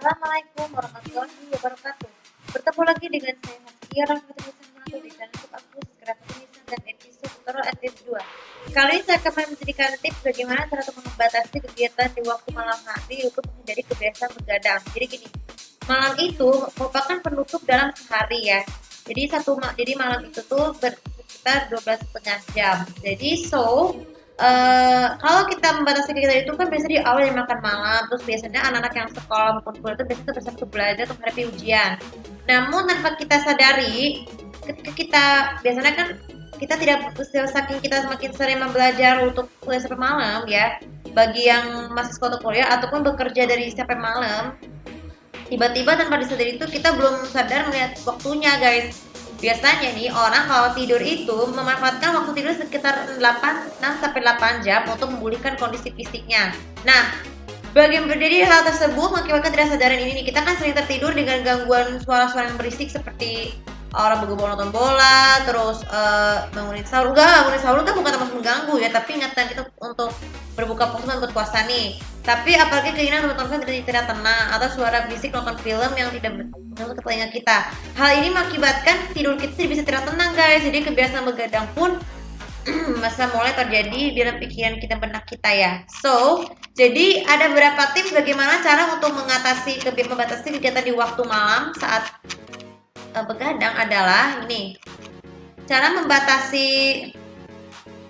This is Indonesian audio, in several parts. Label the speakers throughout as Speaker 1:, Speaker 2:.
Speaker 1: Assalamualaikum warahmatullahi wabarakatuh. Bertemu lagi dengan saya Haskia Rahmati Manado di channel YouTube aku Grafik Tulisan dan episode tutorial episode 2. Kali ini saya akan memberikan tips bagaimana cara untuk membatasi kegiatan di waktu malam hari untuk menghindari kebiasaan begadang. Jadi gini, malam itu merupakan penutup dalam sehari ya. Jadi malam itu tuh sekitar 12,5 jam. Kalau kita membatasi kegiatan itu kan biasanya di awal yang makan malam, terus biasanya anak-anak yang sekolah maupun kuliah itu biasanya bersatu belajar untuk menghadapi ujian. Namun tanpa kita sadari, ketika kita biasanya kan kita tidak saking kita semakin sering belajar untuk kuliah sampai malam ya, bagi yang masih sekolah atau kuliah ataupun bekerja dari sampai malam, tiba-tiba tanpa disadari itu kita belum sadar melihat waktunya guys. Biasanya nih orang kalau tidur itu memanfaatkan waktu tidur sekitar 6 sampai 8 jam untuk memulihkan kondisi fisiknya. Nah, jadi hal tersebut mengakibatkan tidak sadaran ini nih, kita kan sering tertidur dengan gangguan suara-suara yang berisik seperti orang bergumul nonton bola, terus bangunin sahur kan bukan termasuk mengganggu ya, tapi ingatkan kita untuk berbuka puasa dan berpuasa nih. Tapi apalagi keinginan nonton film tidak tenang atau suara berisik nonton film yang tidak masuk ke telinga kita. Hal ini mengakibatkan tidur kita bisa tidak tenang guys. Jadi kebiasaan begadang pun masa mulai terjadi di dalam pikiran kita, benak kita ya. Jadi ada beberapa tips bagaimana cara untuk membatasi kegiatan di waktu malam saat begadang adalah ini. Cara membatasi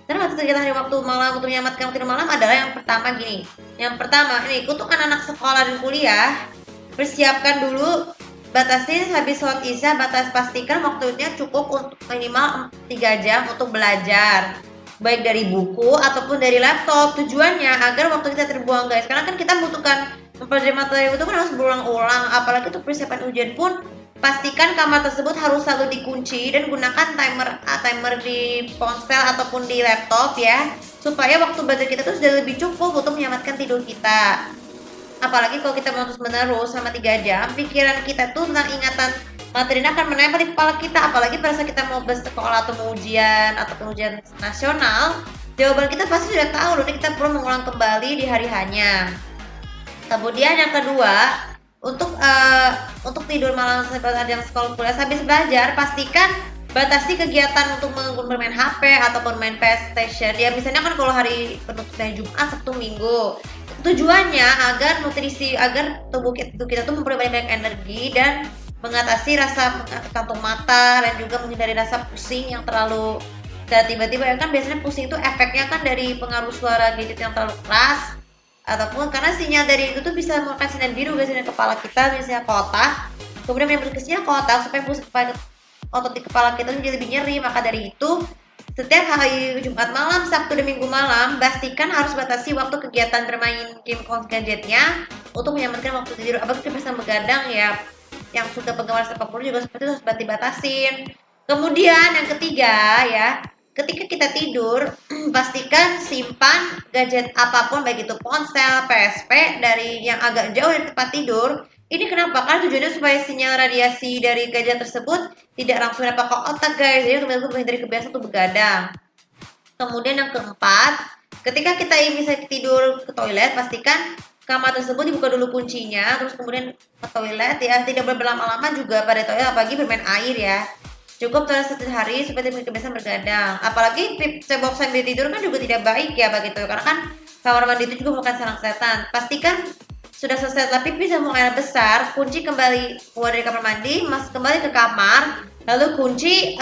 Speaker 1: kegiatan di waktu malam untuk menyelamatkan tidur malam adalah yang pertama gini. Yang pertama ini, untuk anak-anak sekolah dan kuliah, persiapkan dulu, batasi habis sholat isya, pastikan waktunya cukup untuk minimal 3 jam untuk belajar, baik dari buku ataupun dari laptop. Tujuannya agar waktu kita terbuang guys, karena kan kita membutuhkan mempelajari materi itu kan harus berulang-ulang, apalagi untuk persiapan ujian pun. Pastikan kamar tersebut harus selalu dikunci dan gunakan timer di ponsel ataupun di laptop ya, supaya waktu belajar kita tuh sudah lebih cukup untuk menyelamatkan tidur kita. Apalagi kalau kita menerus sama 3 jam, pikiran kita tuh tentang ingatan materi akan menempel di kepala kita. Apalagi pada saat kita mau bersekolah atau mau ujian ataupun ujian nasional, jawaban kita pasti sudah tahu loh, kita perlu mengulang kembali di hari hanya. Kemudian yang kedua, untuk tidur malam saat jam sekolah kuliah habis belajar, pastikan batasi kegiatan untuk bermain HP ataupun main PlayStation ya. Misalnya kan kalau hari penutupnya Jumat, Sabtu, Minggu, tujuannya agar tubuh kita tuh memperoleh banyak energi dan mengatasi rasa kantung mata dan juga menghindari rasa pusing yang terlalu tiba-tiba ya. Kan biasanya pusing itu efeknya kan dari pengaruh suara gadget yang terlalu keras, ataupun karena sinyal dari itu tuh bisa menggunakan sinyal biru guys di kepala kita, misalnya kotak, kemudian yang berikutnya kotak supaya otot di kepala kita menjadi lebih nyeri. Maka dari itu setiap hari Jumat malam, Sabtu dan Minggu malam, pastikan harus batasi waktu kegiatan bermain game gadgetnya untuk menyelamatkan waktu tidur. Apalagi kebiasaan begadang ya, yang suka penggemar sepak bola juga seperti itu harus dibatasin. Kemudian yang ketiga ya, ketika kita tidur, pastikan simpan gadget apapun, baik itu ponsel, PSP, dari yang agak jauh dari tempat tidur. Ini kenapa? Karena tujuannya supaya sinyal radiasi dari gadget tersebut tidak langsung dapat ke otak guys. Jadi untuk menghindari kebiasaan untuk begadang. Kemudian yang keempat, ketika kita ingin tidur ke toilet, pastikan kamar tersebut dibuka dulu kuncinya, terus kemudian ke toilet ya. Tidak boleh berlama-lama juga pada toilet, apalagi bermain air ya. Cukup toilet sehari supaya tidak kebiasaan bergadang. Apalagi cebok sambil tidur kan juga tidak baik ya begitu, karena kan kamar mandi itu juga bukan sarang setan. Pastikan sudah selesai setelah pipis dan buang air besar, kunci kembali keluar dari kamar mandi, masuk kembali ke kamar, lalu kunci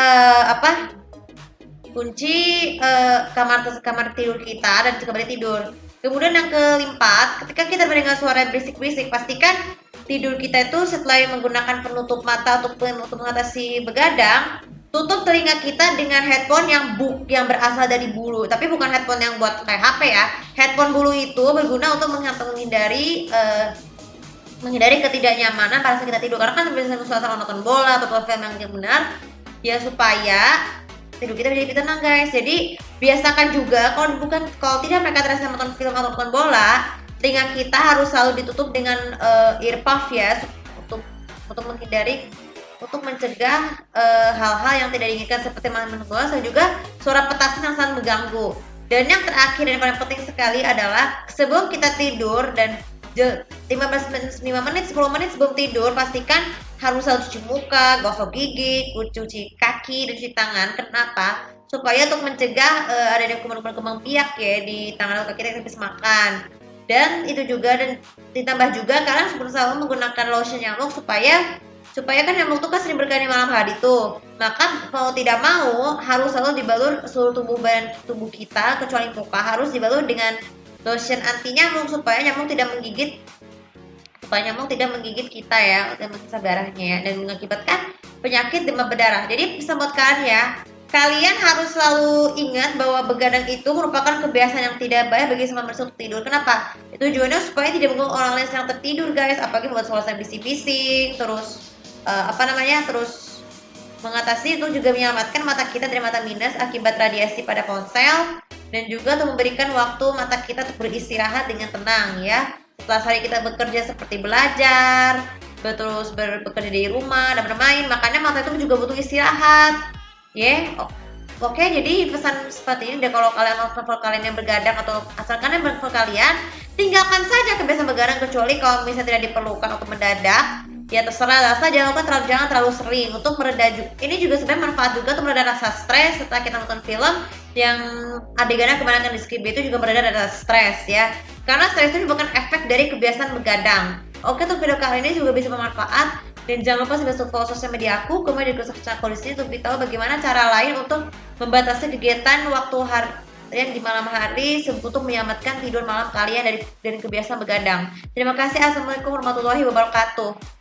Speaker 1: kamar tidur kita dan kembali tidur. Kemudian yang keempat, ketika kita mendengar suara berisik-berisik, pastikan tidur kita itu setelah menggunakan penutup mata untuk mengatasi begadang, tutup telinga kita dengan headphone yang berasal dari bulu, tapi bukan headphone yang buat kayak HP ya. Headphone bulu itu berguna untuk menghindari ketidaknyamanan pada saat kita tidur, karena kan biasanya suasana nonton bola atau film yang benar ya, supaya tidur kita menjadi lebih tenang guys. Jadi biasakan juga kalau tidak mereka terasa nonton film atau nonton bola, telinga kita harus selalu ditutup dengan earpuff ya, untuk mencegah hal-hal yang tidak diinginkan seperti malam mengganggu dan juga suara petasan yang sangat mengganggu. Dan yang terakhir dan paling penting sekali adalah sebelum kita tidur dan 15 menit, 5 menit, 10 menit sebelum tidur pastikan harus selalu cuci muka, gosok gigi, cuci kaki, dan cuci tangan. Kenapa? Supaya untuk mencegah adanya kuman-kuman kembang biak ya di tangan atau kaki kita habis makan. Dan itu juga, dan ditambah juga kalian harus selalu menggunakan lotion nyamuk supaya supaya kan nyamuk tuh kan sering berkali malam hari tuh, maka mau tidak mau harus selalu dibalur seluruh tubuh kita kecuali muka harus dibalur dengan lotion anti nyamuk supaya nyamuk tidak menggigit kita ya dan menghisap darahnya ya dan mengakibatkan penyakit demam berdarah. Jadi pesan buat kalian ya, kalian harus selalu ingat bahwa begadang itu merupakan kebiasaan yang tidak baik bagi semua manusia untuk tidur. Kenapa? Tujuannya supaya tidak mengganggu orang lain yang tertidur guys, apalagi buat suasana bising-bising, terus terus mengatasi itu juga menyelamatkan mata kita dari mata minus akibat radiasi pada ponsel dan juga untuk memberikan waktu mata kita untuk beristirahat dengan tenang ya. Setelah sehari kita bekerja seperti belajar, terus bekerja di rumah dan bermain, makanya mata itu juga butuh istirahat. Ya, yeah. Oke, jadi pesan seperti ini deh kalau kalian novel kalian yang bergadang atau asalkan yang novel kalian, tinggalkan saja kebiasaan begadang kecuali kalau misalnya tidak diperlukan untuk mendadak. Ya terserah rasa jangan terlalu sering untuk mereda ini juga sebenarnya manfaat juga untuk mereda rasa stres setelah kita nonton film yang adegannya kebanyakan di skip itu juga mereda rasa stres ya karena stres itu merupakan efek dari kebiasaan begadang. Oke, untuk video kali ini juga bisa bermanfaat dan jangan lupa subscribe follow sosial media aku kemudian juga subscribe di sini untuk tahu bagaimana cara lain untuk membatasi kegiatan waktu yang di malam hari untuk menyelamatkan tidur malam kalian dari kebiasaan begadang. Terima kasih. Assalamualaikum warahmatullahi wabarakatuh.